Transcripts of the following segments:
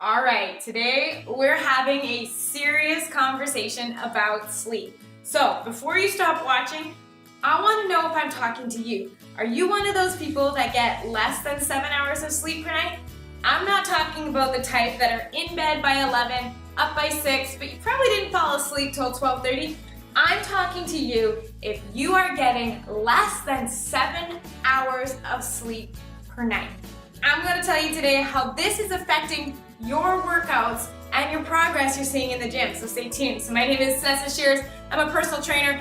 All right, today we're having a serious conversation about sleep. So before you stop watching, I want to know if I'm talking to you. Are you one of those people that get less than 7 hours of sleep per night? I'm not talking about the type that are in bed by 11, up by 6, but you probably didn't fall asleep till 12:30. I'm talking to you if you are getting less than 7 hours of sleep per night. I'm going to tell you today how this is affecting your workouts and your progress you're seeing in the gym, so stay tuned. So my name is Tanessa Shears. I'm a personal trainer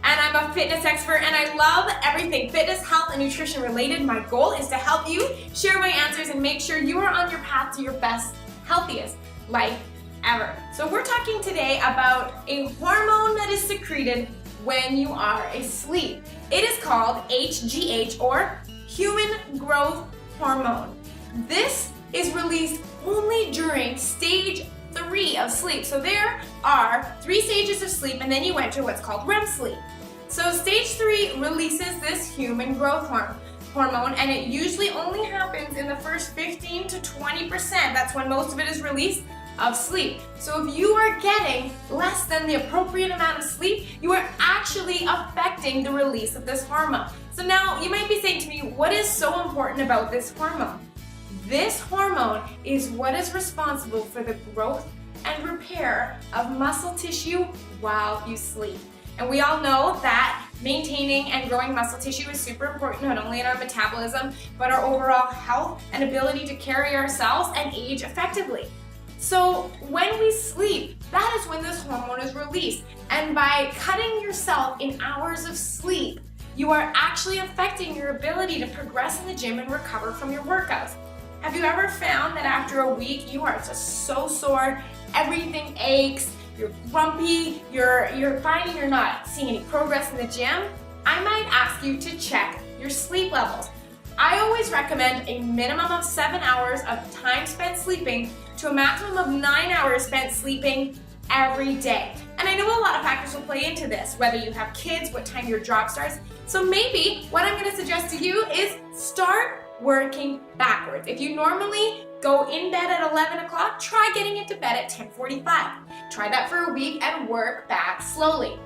and I'm a fitness expert, and I love everything fitness, health, and nutrition related. My goal is to help you share my answers and make sure you are on your path to your best, healthiest life ever. So we're talking today about a hormone that is secreted when you are asleep. It is called HGH, or human growth hormone. This is released only during stage 3 of sleep. So there are 3 stages of sleep, and then you enter what's called REM sleep. So stage 3 releases this human growth hormone, and it usually only happens in the first 15 to 20%. That's when most of it is released of sleep. So if you are getting less than the appropriate amount of sleep, you are actually affecting the release of this hormone. So now you might be saying to me, what is so important about this hormone? This hormone is what is responsible for the growth and repair of muscle tissue while you sleep. And we all know that maintaining and growing muscle tissue is super important, not only in our metabolism, but our overall health and ability to carry ourselves and age effectively. So when we sleep, that is when this hormone is released. And by cutting yourself in hours of sleep, you are actually affecting your ability to progress in the gym and recover from your workouts. Have you ever found that after a week you are just so sore, everything aches, you're grumpy, you're finding you're not seeing any progress in the gym? I might ask you to check your sleep levels. I always recommend a minimum of 7 hours of time spent sleeping to a maximum of 9 hours spent sleeping every day. And I know a lot of factors will play into this, whether you have kids, what time your job starts. So maybe what I'm going to suggest to you is start working backwards. If you normally go in bed at 11 o'clock, try getting into bed at 10:45. Try that for a week and work back slowly.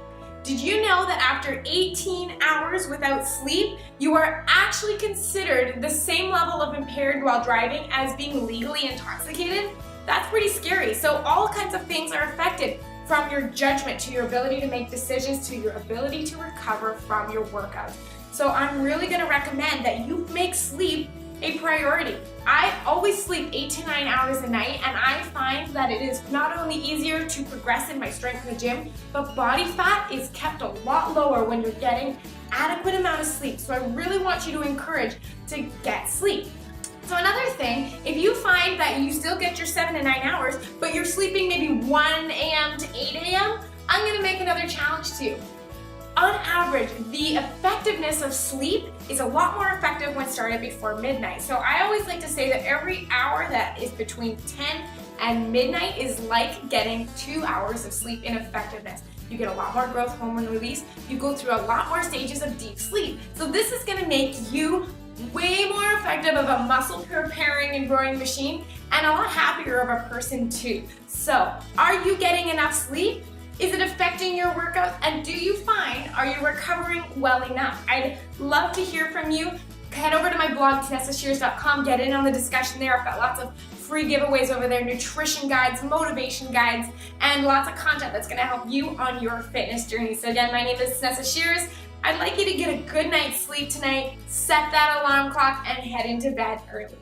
Did you know that after 18 hours without sleep, you are actually considered the same level of impaired while driving as being legally intoxicated? That's pretty scary. So all kinds of things are affected, from your judgment to your ability to make decisions to your ability to recover from your workouts. So I'm really going to recommend that you make sleep a priority. I always sleep 8 to 9 hours a night, and I find that it is not only easier to progress in my strength in the gym, but body fat is kept a lot lower when you're getting adequate amount of sleep. So I really want you to encourage to get sleep. So another thing, if you find that you still get your 7 to 9 hours, but you're sleeping maybe 1 a.m. to 8 a.m., I'm going to make another challenge to you. On average, the effectiveness of sleep is a lot more effective when started before midnight. So I always like to say that every hour that is between 10 and midnight is like getting 2 hours of sleep in effectiveness. You get a lot more growth hormone release. You go through a lot more stages of deep sleep. So this is going to make you way more effective of a muscle preparing and growing machine, and a lot happier of a person too. So are you getting enough sleep? Is it affecting your workouts? And do you find, are you recovering well enough? I'd love to hear from you. Head over to my blog, TanessaShears.com. Get in on the discussion there. I've got lots of free giveaways over there, nutrition guides, motivation guides, and lots of content that's going to help you on your fitness journey. So again, my name is Tanessa Shears. I'd like you to get a good night's sleep tonight, set that alarm clock, and head into bed early.